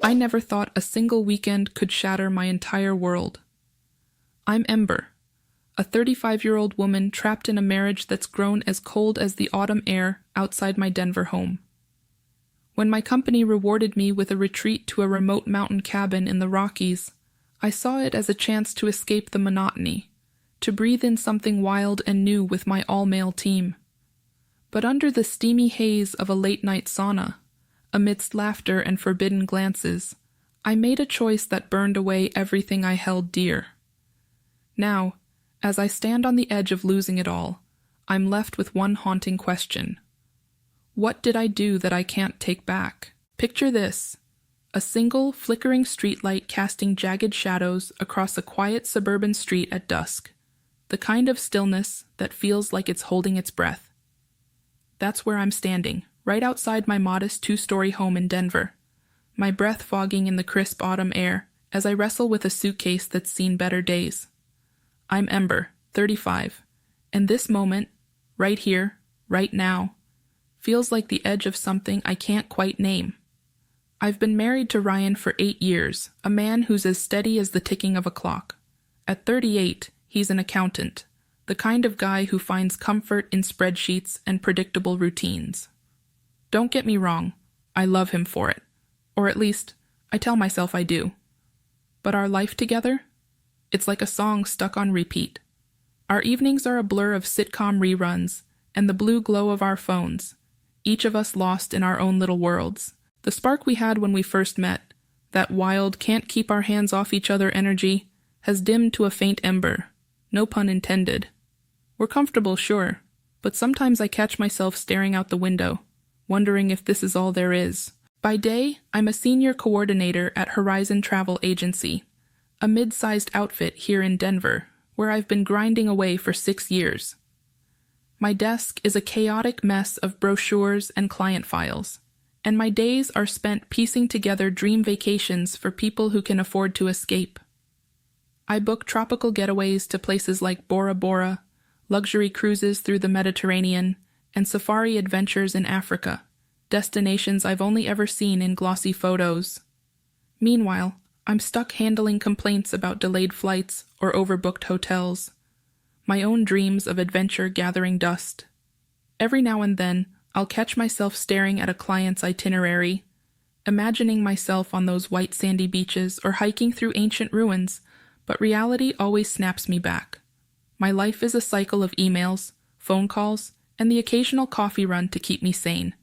I never thought a single weekend could shatter my entire world. I'm Ember, a 35-year-old woman trapped in a marriage that's grown as cold as the autumn air outside my Denver home. When my company rewarded me with a retreat to a remote mountain cabin in the Rockies, I saw it as a chance to escape the monotony, to breathe in something wild and new with my all-male team. But under the steamy haze of a late-night sauna, amidst laughter and forbidden glances, I made a choice that burned away everything I held dear. Now, as I stand on the edge of losing it all, I'm left with one haunting question. What did I do that I can't take back? Picture this: a single, flickering streetlight casting jagged shadows across a quiet suburban street at dusk, the kind of stillness that feels like it's holding its breath. That's where I'm standing, right outside my modest 2-story home in Denver, my breath fogging in the crisp autumn air as I wrestle with a suitcase that's seen better days. I'm Ember, 35, and this moment, right here, right now, feels like the edge of something I can't quite name. I've been married to Ryan for 8 years, a man who's as steady as the ticking of a clock. At 38, he's an accountant, the kind of guy who finds comfort in spreadsheets and predictable routines. Don't get me wrong, I love him for it. Or at least, I tell myself I do. But our life together? It's like a song stuck on repeat. Our evenings are a blur of sitcom reruns and the blue glow of our phones, each of us lost in our own little worlds. The spark we had when we first met, that wild, can't-keep-our-hands-off-each-other energy, has dimmed to a faint ember. No pun intended. We're comfortable, sure, but sometimes I catch myself staring out the window, wondering if this is all there is. By day, I'm a senior coordinator at Horizon Travel Agency, a mid-sized outfit here in Denver, where I've been grinding away for 6 years. My desk is a chaotic mess of brochures and client files, and my days are spent piecing together dream vacations for people who can afford to escape. I book tropical getaways to places like Bora Bora, luxury cruises through the Mediterranean, and safari adventures in Africa, destinations I've only ever seen in glossy photos. Meanwhile, I'm stuck handling complaints about delayed flights or overbooked hotels, my own dreams of adventure gathering dust. Every now and then, I'll catch myself staring at a client's itinerary, imagining myself on those white sandy beaches or hiking through ancient ruins, but reality always snaps me back. My life is a cycle of emails, phone calls, and the occasional coffee run to keep me sane.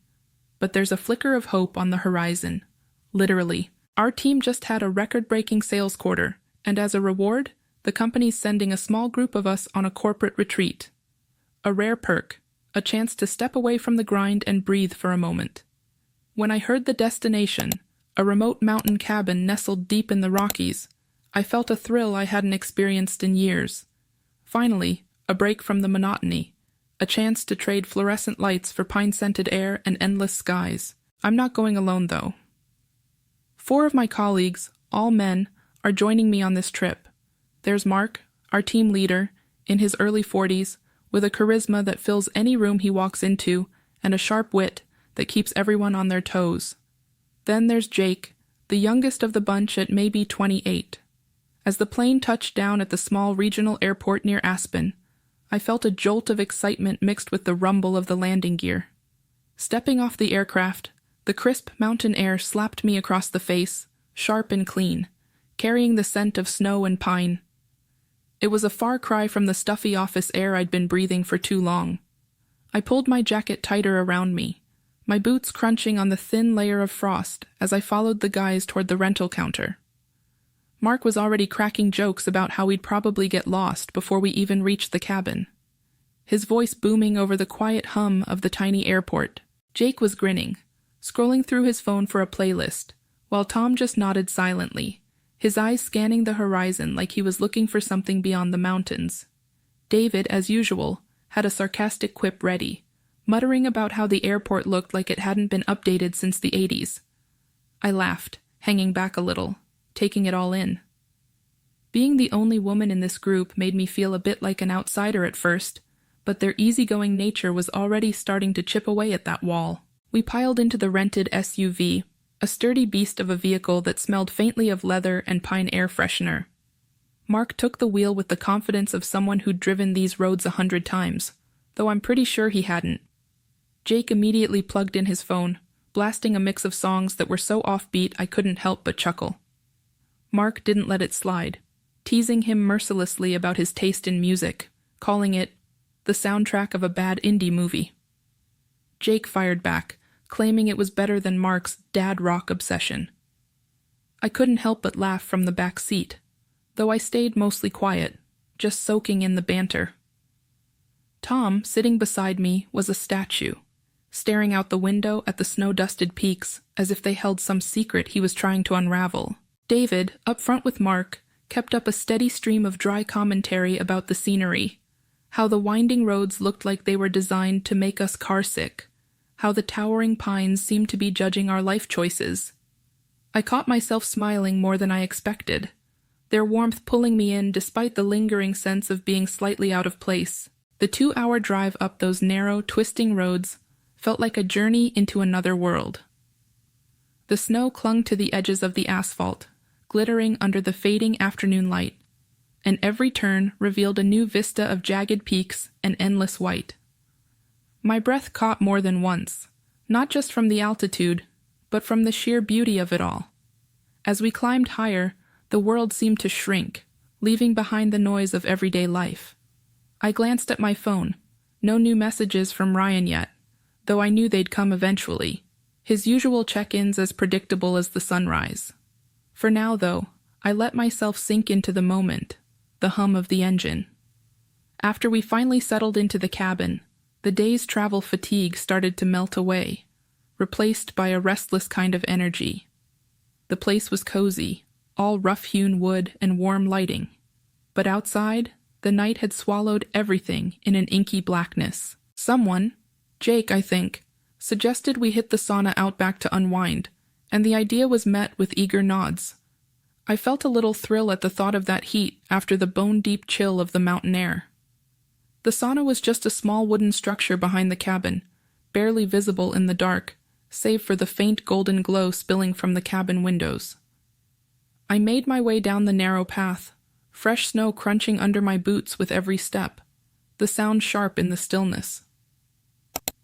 But there's a flicker of hope on the horizon. Literally. Our team just had a record-breaking sales quarter, and as a reward, the company's sending a small group of us on a corporate retreat. A rare perk, a chance to step away from the grind and breathe for a moment. When I heard the destination, a remote mountain cabin nestled deep in the Rockies, I felt a thrill I hadn't experienced in years. Finally, a break from the monotony, a chance to trade fluorescent lights for pine-scented air and endless skies. I'm not going alone, though. 4 of my colleagues, all men, are joining me on this trip. There's Mark, our team leader, in his early 40s, with a charisma that fills any room he walks into and a sharp wit that keeps everyone on their toes. Then there's Jake, the youngest of the bunch at maybe 28. As the plane touched down at the small regional airport near Aspen, I felt a jolt of excitement mixed with the rumble of the landing gear. Stepping off the aircraft, the crisp mountain air slapped me across the face, sharp and clean, carrying the scent of snow and pine. It was a far cry from the stuffy office air I'd been breathing for too long. I pulled my jacket tighter around me, my boots crunching on the thin layer of frost as I followed the guys toward the rental counter. Mark was already cracking jokes about how we'd probably get lost before we even reached the cabin, his voice booming over the quiet hum of the tiny airport. Jake was grinning, scrolling through his phone for a playlist, while Tom just nodded silently, his eyes scanning the horizon like he was looking for something beyond the mountains. David, as usual, had a sarcastic quip ready, muttering about how the airport looked like it hadn't been updated since the 80s. I laughed, hanging back a little, taking it all in. Being the only woman in this group made me feel a bit like an outsider at first, but their easygoing nature was already starting to chip away at that wall. We piled into the rented SUV, a sturdy beast of a vehicle that smelled faintly of leather and pine air freshener. Mark took the wheel with the confidence of someone who'd driven these roads 100 times, though I'm pretty sure he hadn't. Jake immediately plugged in his phone, blasting a mix of songs that were so offbeat I couldn't help but chuckle. Mark didn't let it slide, teasing him mercilessly about his taste in music, calling it the soundtrack of a bad indie movie. Jake fired back, claiming it was better than Mark's dad rock obsession. I couldn't help but laugh from the back seat, though I stayed mostly quiet, just soaking in the banter. Tom, sitting beside me, was a statue, staring out the window at the snow-dusted peaks as if they held some secret he was trying to unravel. David, up front with Mark, kept up a steady stream of dry commentary about the scenery, how the winding roads looked like they were designed to make us carsick, how the towering pines seemed to be judging our life choices. I caught myself smiling more than I expected, their warmth pulling me in despite the lingering sense of being slightly out of place. The 2-hour drive up those narrow, twisting roads felt like a journey into another world. The snow clung to the edges of the asphalt, glittering under the fading afternoon light, and every turn revealed a new vista of jagged peaks and endless white. My breath caught more than once, not just from the altitude, but from the sheer beauty of it all. As we climbed higher, the world seemed to shrink, leaving behind the noise of everyday life. I glanced at my phone. No new messages from Ryan yet, though I knew they'd come eventually. His usual check-ins as predictable as the sunrise. For now, though, I let myself sink into the moment, the hum of the engine. After we finally settled into the cabin, the day's travel fatigue started to melt away, replaced by a restless kind of energy. The place was cozy, all rough-hewn wood and warm lighting. But outside, the night had swallowed everything in an inky blackness. Someone, Jake, I think, suggested we hit the sauna out back to unwind, and the idea was met with eager nods. I felt a little thrill at the thought of that heat after the bone-deep chill of the mountain air. The sauna was just a small wooden structure behind the cabin, barely visible in the dark, save for the faint golden glow spilling from the cabin windows. I made my way down the narrow path, fresh snow crunching under my boots with every step, the sound sharp in the stillness.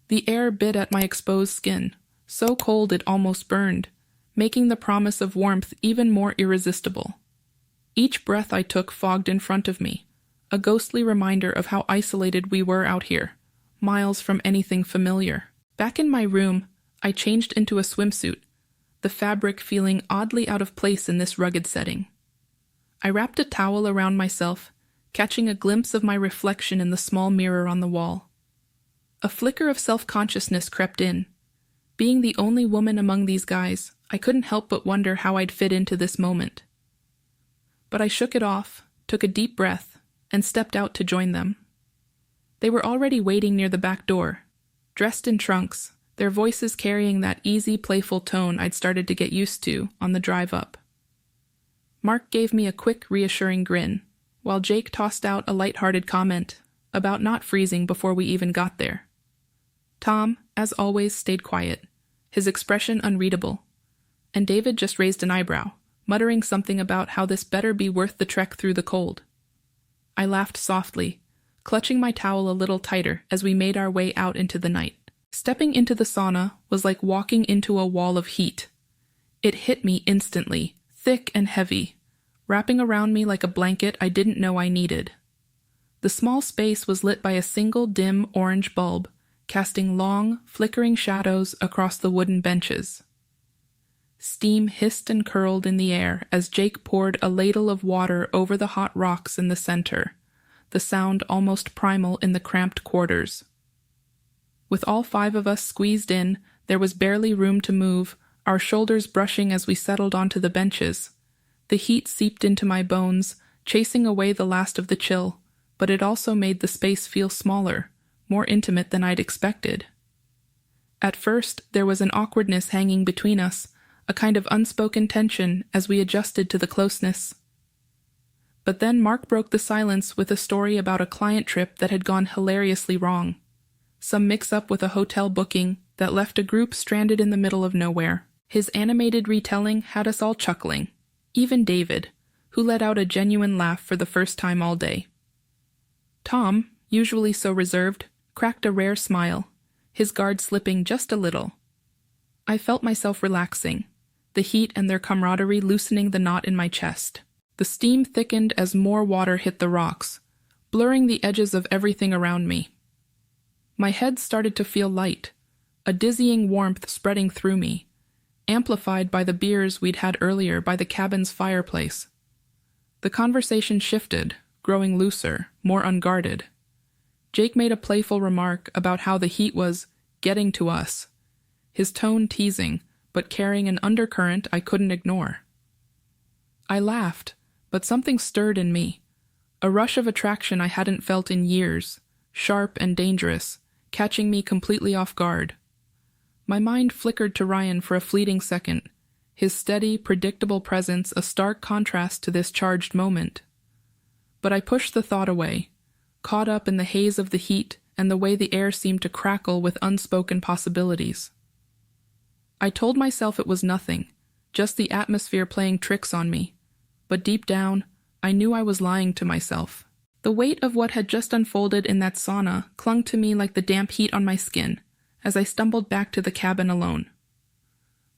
The air bit at my exposed skin, so cold it almost burned, making the promise of warmth even more irresistible. Each breath I took fogged in front of me, a ghostly reminder of how isolated we were out here, miles from anything familiar. Back in my room, I changed into a swimsuit, the fabric feeling oddly out of place in this rugged setting. I wrapped a towel around myself, catching a glimpse of my reflection in the small mirror on the wall. A flicker of self-consciousness crept in. Being the only woman among these guys, I couldn't help but wonder how I'd fit into this moment. But I shook it off, took a deep breath, and stepped out to join them. They were already waiting near the back door, dressed in trunks, their voices carrying that easy, playful tone I'd started to get used to on the drive up. Mark gave me a quick, reassuring grin, while Jake tossed out a light-hearted comment about not freezing before we even got there. Tom, as always, stayed quiet, his expression unreadable, and David just raised an eyebrow, muttering something about how this better be worth the trek through the cold. I laughed softly, clutching my towel a little tighter as we made our way out into the night. Stepping into the sauna was like walking into a wall of heat. It hit me instantly, thick and heavy, wrapping around me like a blanket I didn't know I needed. The small space was lit by a single dim orange bulb, casting long, flickering shadows across the wooden benches. Steam hissed and curled in the air as Jake poured a ladle of water over the hot rocks in the center, the sound almost primal in the cramped quarters. With all 5 of us squeezed in, there was barely room to move, our shoulders brushing as we settled onto the benches. The heat seeped into my bones, chasing away the last of the chill, but it also made the space feel smaller, more intimate than I'd expected. At first, there was an awkwardness hanging between us, a kind of unspoken tension as we adjusted to the closeness. But then Mark broke the silence with a story about a client trip that had gone hilariously wrong. Some mix-up with a hotel booking that left a group stranded in the middle of nowhere. His animated retelling had us all chuckling, even David, who let out a genuine laugh for the first time all day. Tom, usually so reserved, cracked a rare smile, his guard slipping just a little. I felt myself relaxing, the heat and their camaraderie loosening the knot in my chest. The steam thickened as more water hit the rocks, blurring the edges of everything around me. My head started to feel light, a dizzying warmth spreading through me, amplified by the beers we'd had earlier by the cabin's fireplace. The conversation shifted, growing looser, more unguarded. Jake made a playful remark about how the heat was getting to us, his tone teasing, but carrying an undercurrent I couldn't ignore. I laughed, but something stirred in me, a rush of attraction I hadn't felt in years, sharp and dangerous, catching me completely off guard. My mind flickered to Ryan for a fleeting second, his steady, predictable presence a stark contrast to this charged moment. But I pushed the thought away, caught up in the haze of the heat and the way the air seemed to crackle with unspoken possibilities. I told myself it was nothing, just the atmosphere playing tricks on me, but deep down, I knew I was lying to myself. The weight of what had just unfolded in that sauna clung to me like the damp heat on my skin as I stumbled back to the cabin alone.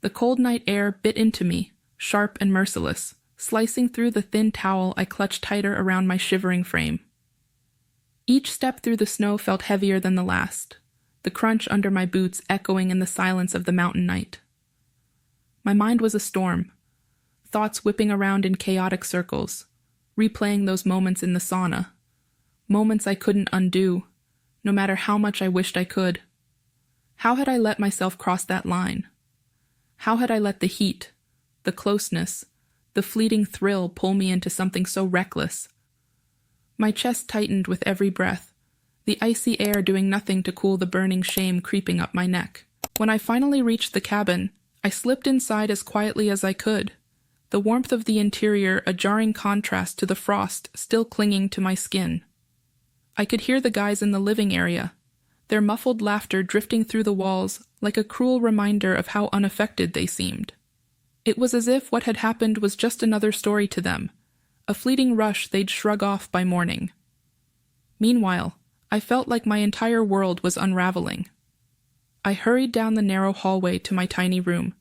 The cold night air bit into me, sharp and merciless, slicing through the thin towel I clutched tighter around my shivering frame. Each step through the snow felt heavier than the last, the crunch under my boots echoing in the silence of the mountain night. My mind was a storm, thoughts whipping around in chaotic circles, replaying those moments in the sauna, moments I couldn't undo, no matter how much I wished I could. How had I let myself cross that line? How had I let the heat, the closeness, the fleeting thrill pull me into something so reckless? My chest tightened with every breath, the icy air doing nothing to cool the burning shame creeping up my neck. When I finally reached the cabin, I slipped inside as quietly as I could, the warmth of the interior a jarring contrast to the frost still clinging to my skin. I could hear the guys in the living area, their muffled laughter drifting through the walls like a cruel reminder of how unaffected they seemed. It was as if what had happened was just another story to them, a fleeting rush they'd shrug off by morning. Meanwhile, I felt like my entire world was unraveling. I hurried down the narrow hallway to my tiny room,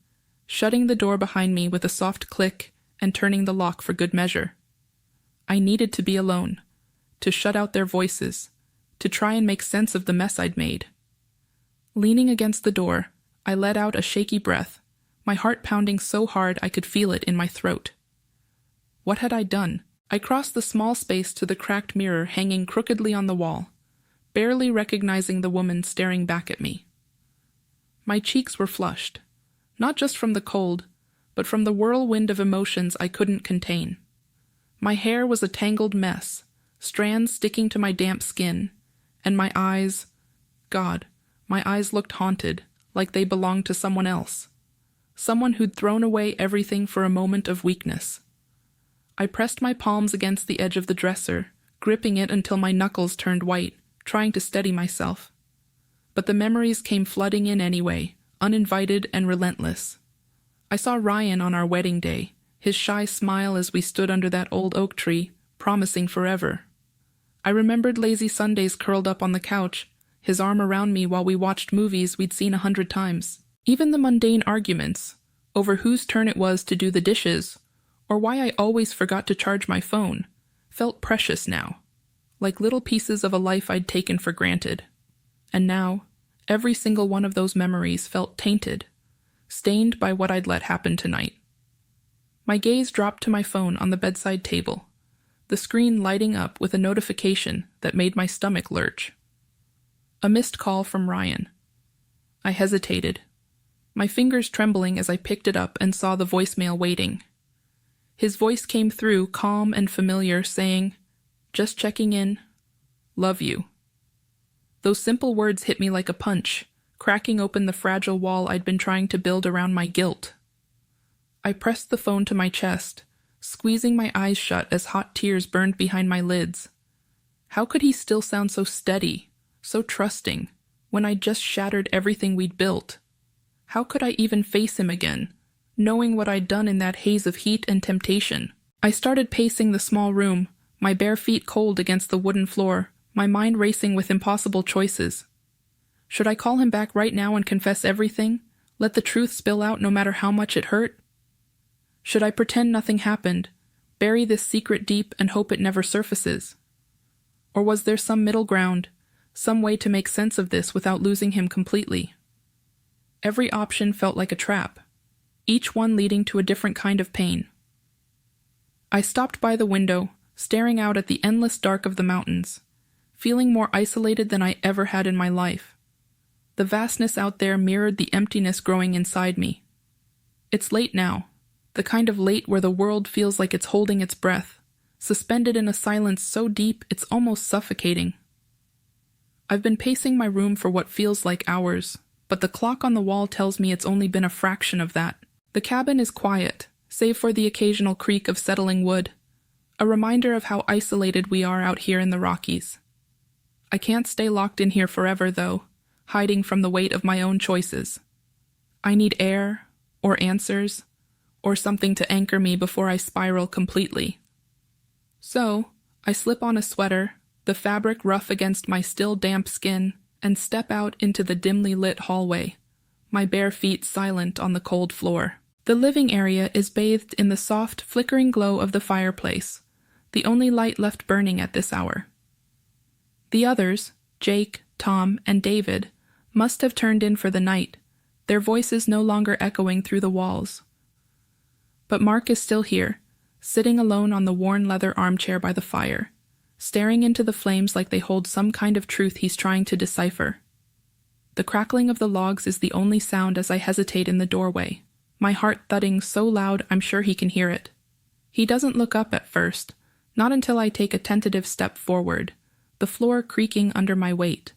shutting the door behind me with a soft click and turning the lock for good measure. I needed to be alone, to shut out their voices, to try and make sense of the mess I'd made. Leaning against the door, I let out a shaky breath, my heart pounding so hard I could feel it in my throat. What had I done? I crossed the small space to the cracked mirror hanging crookedly on the wall, barely recognizing the woman staring back at me. My cheeks were flushed, not just from the cold, but from the whirlwind of emotions I couldn't contain. My hair was a tangled mess, strands sticking to my damp skin, and my eyes, God, my eyes looked haunted, like they belonged to someone else. Someone who'd thrown away everything for a moment of weakness. I pressed my palms against the edge of the dresser, gripping it until my knuckles turned white, trying to steady myself. But the memories came flooding in anyway, uninvited and relentless. I saw Ryan on our wedding day, his shy smile as we stood under that old oak tree, promising forever. I remembered lazy Sundays curled up on the couch, his arm around me while we watched movies we'd seen 100 times. Even the mundane arguments, over whose turn it was to do the dishes, or why I always forgot to charge my phone, felt precious now, like little pieces of a life I'd taken for granted. And now, every single one of those memories felt tainted, stained by what I'd let happen tonight. My gaze dropped to my phone on the bedside table, the screen lighting up with a notification that made my stomach lurch. A missed call from Ryan. I hesitated, my fingers trembling as I picked it up and saw the voicemail waiting. His voice came through calm and familiar, saying, "Just checking in. Love you." Those simple words hit me like a punch, cracking open the fragile wall I'd been trying to build around my guilt. I pressed the phone to my chest, squeezing my eyes shut as hot tears burned behind my lids. How could he still sound so steady, so trusting, when I'd just shattered everything we'd built? How could I even face him again, knowing what I'd done in that haze of heat and temptation. I started pacing the small room, my bare feet cold against the wooden floor, my mind racing with impossible choices. Should I call him back right now and confess everything? Let the truth spill out no matter how much it hurt? Should I pretend nothing happened, bury this secret deep and hope it never surfaces? Or was there some middle ground, some way to make sense of this without losing him completely? Every option felt like a trap, each one leading to a different kind of pain. I stopped by the window, staring out at the endless dark of the mountains, feeling more isolated than I ever had in my life. The vastness out there mirrored the emptiness growing inside me. It's late now, the kind of late where the world feels like it's holding its breath, suspended in a silence so deep it's almost suffocating. I've been pacing my room for what feels like hours, but the clock on the wall tells me it's only been a fraction of that. The cabin is quiet, save for the occasional creak of settling wood, a reminder of how isolated we are out here in the Rockies. I can't stay locked in here forever, though, hiding from the weight of my own choices. I need air, or answers, or something to anchor me before I spiral completely. So, I slip on a sweater, the fabric rough against my still damp skin, and step out into the dimly lit hallway, my bare feet silent on the cold floor. The living area is bathed in the soft, flickering glow of the fireplace, the only light left burning at this hour. The others, Jake, Tom, and David, must have turned in for the night, their voices no longer echoing through the walls. But Mark is still here, sitting alone on the worn leather armchair by the fire, staring into the flames like they hold some kind of truth he's trying to decipher. The crackling of the logs is the only sound as I hesitate in the doorway, my heart thudding so loud I'm sure he can hear it. He doesn't look up at first, not until I take a tentative step forward, the floor creaking under my weight.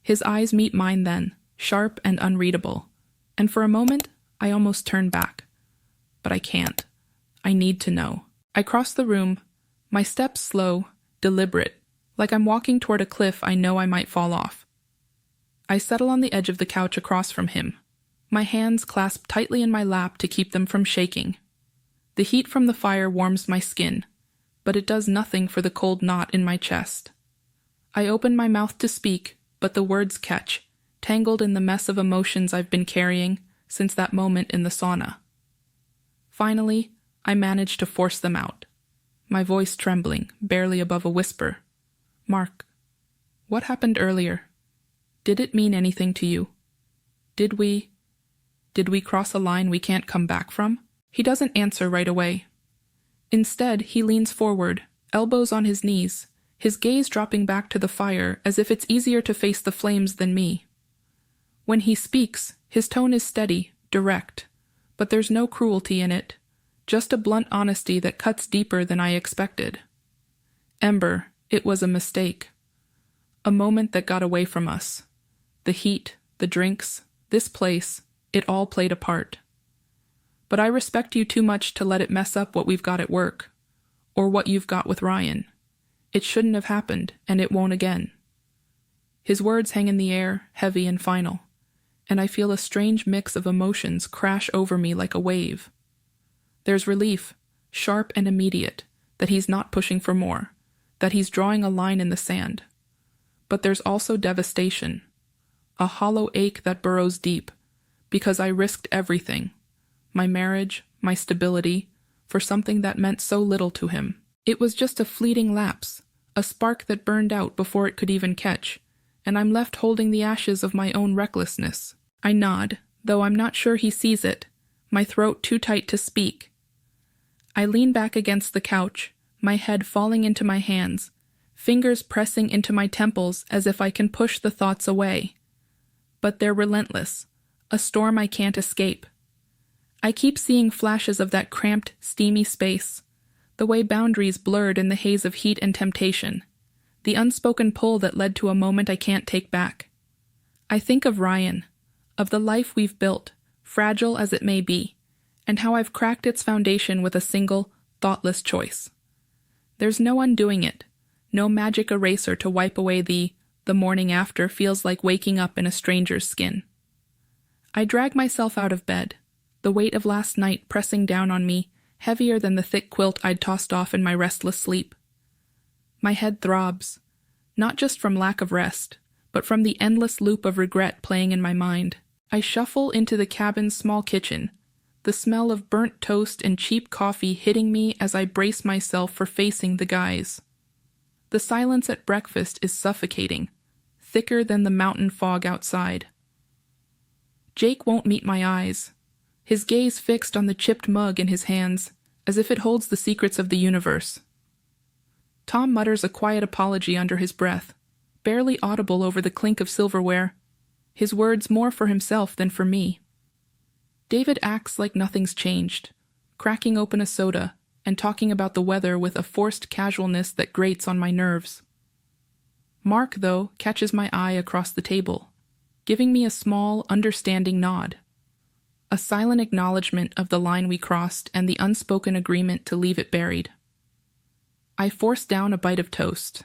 His eyes meet mine then, sharp and unreadable, and for a moment I almost turn back. But I can't. I need to know. I cross the room, my steps slow, deliberate, like I'm walking toward a cliff I know I might fall off. I settle on the edge of the couch across from him, my hands clasped tightly in my lap to keep them from shaking. The heat from the fire warms my skin, but it does nothing for the cold knot in my chest. I open my mouth to speak, but the words catch, tangled in the mess of emotions I've been carrying since that moment in the sauna. Finally, I manage to force them out, my voice trembling, barely above a whisper. Mark, what happened earlier? Did it mean anything to you? Did we cross a line we can't come back from? He doesn't answer right away. Instead, he leans forward, elbows on his knees, his gaze dropping back to the fire as if it's easier to face the flames than me. When he speaks, his tone is steady, direct, but there's no cruelty in it, just a blunt honesty that cuts deeper than I expected. Ember, it was a mistake. A moment that got away from us. The heat, the drinks, this place, it all played a part. But I respect you too much to let it mess up what we've got at work, or what you've got with Ryan. It shouldn't have happened, and it won't again. His words hang in the air, heavy and final, and I feel a strange mix of emotions crash over me like a wave. There's relief, sharp and immediate, that he's not pushing for more, that he's drawing a line in the sand. But there's also devastation, a hollow ache that burrows deep, because I risked everything, my marriage, my stability, for something that meant so little to him. It was just a fleeting lapse, a spark that burned out before it could even catch, and I'm left holding the ashes of my own recklessness. I nod, though I'm not sure he sees it, my throat too tight to speak. I lean back against the couch, my head falling into my hands, fingers pressing into my temples as if I can push the thoughts away. But they're relentless, a storm I can't escape. I keep seeing flashes of that cramped, steamy space, the way boundaries blurred in the haze of heat and temptation, the unspoken pull that led to a moment I can't take back. I think of Ryan, of the life we've built, fragile as it may be, and how I've cracked its foundation with a single, thoughtless choice. There's no undoing it, no magic eraser to wipe away the morning after feels like waking up in a stranger's skin. I drag myself out of bed, the weight of last night pressing down on me, heavier than the thick quilt I'd tossed off in my restless sleep. My head throbs, not just from lack of rest, but from the endless loop of regret playing in my mind. I shuffle into the cabin's small kitchen, the smell of burnt toast and cheap coffee hitting me as I brace myself for facing the guys. The silence at breakfast is suffocating, thicker than the mountain fog outside. Jake won't meet my eyes, his gaze fixed on the chipped mug in his hands, as if it holds the secrets of the universe. Tom mutters a quiet apology under his breath, barely audible over the clink of silverware, his words more for himself than for me. David acts like nothing's changed, cracking open a soda and talking about the weather with a forced casualness that grates on my nerves. Mark, though, catches my eye across the table, giving me a small, understanding nod. A silent acknowledgement of the line we crossed and the unspoken agreement to leave it buried. I force down a bite of toast,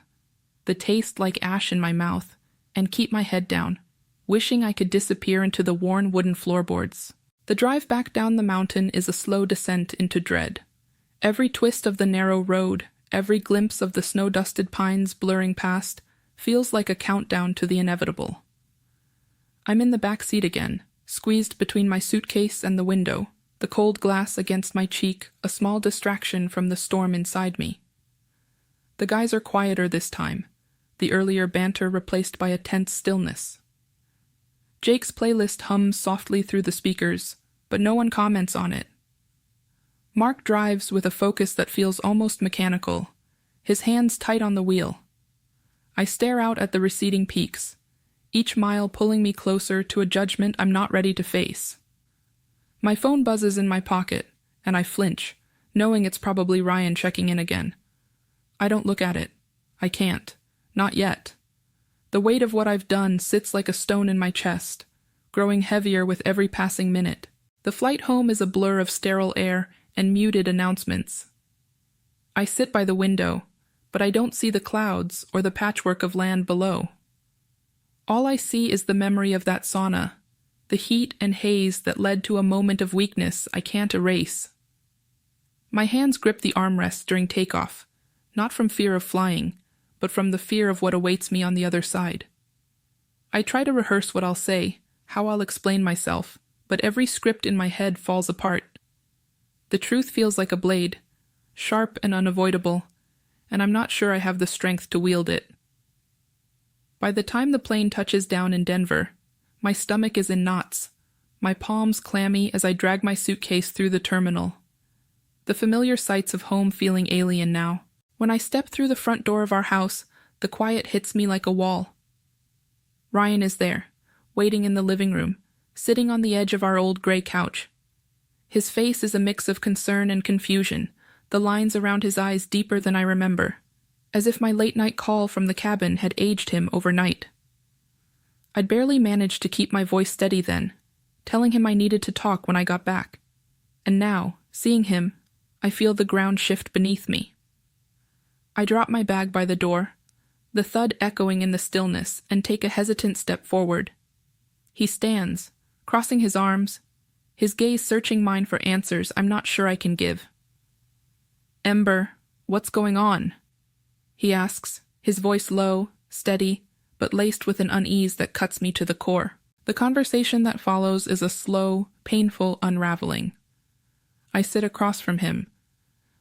the taste like ash in my mouth, and keep my head down, wishing I could disappear into the worn wooden floorboards. The drive back down the mountain is a slow descent into dread. Every twist of the narrow road, every glimpse of the snow-dusted pines blurring past, feels like a countdown to the inevitable. I'm in the back seat again, squeezed between my suitcase and the window, the cold glass against my cheek, a small distraction from the storm inside me. The guys are quieter this time, the earlier banter replaced by a tense stillness. Jake's playlist hums softly through the speakers, but no one comments on it. Mark drives with a focus that feels almost mechanical, his hands tight on the wheel. I stare out at the receding peaks, each mile pulling me closer to a judgment I'm not ready to face. My phone buzzes in my pocket, and I flinch, knowing it's probably Ryan checking in again. I don't look at it. I can't. Not yet. The weight of what I've done sits like a stone in my chest, growing heavier with every passing minute. The flight home is a blur of sterile air and muted announcements. I sit by the window, but I don't see the clouds or the patchwork of land below. All I see is the memory of that sauna, the heat and haze that led to a moment of weakness I can't erase. My hands grip the armrest during takeoff, not from fear of flying, but from the fear of what awaits me on the other side. I try to rehearse what I'll say, how I'll explain myself, but every script in my head falls apart. The truth feels like a blade, sharp and unavoidable, and I'm not sure I have the strength to wield it. By the time the plane touches down in Denver, my stomach is in knots, my palms clammy as I drag my suitcase through the terminal. The familiar sights of home feeling alien now. When I step through the front door of our house, the quiet hits me like a wall. Ryan is there, waiting in the living room, sitting on the edge of our old gray couch. His face is a mix of concern and confusion, the lines around his eyes deeper than I remember, as if my late-night call from the cabin had aged him overnight. I'd barely managed to keep my voice steady then, telling him I needed to talk when I got back. And now, seeing him, I feel the ground shift beneath me. I drop my bag by the door, the thud echoing in the stillness, and take a hesitant step forward. He stands, crossing his arms, his gaze searching mine for answers I'm not sure I can give. "Ember, what's going on?" he asks, his voice low, steady, but laced with an unease that cuts me to the core. The conversation that follows is a slow, painful unraveling. I sit across from him,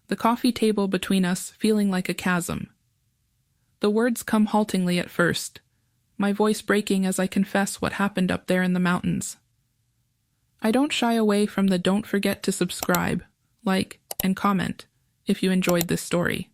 the coffee table between us feeling like a chasm. The words come haltingly at first, my voice breaking as I confess what happened up there in the mountains. I don't shy away from the don't forget to subscribe, like, and comment if you enjoyed this story.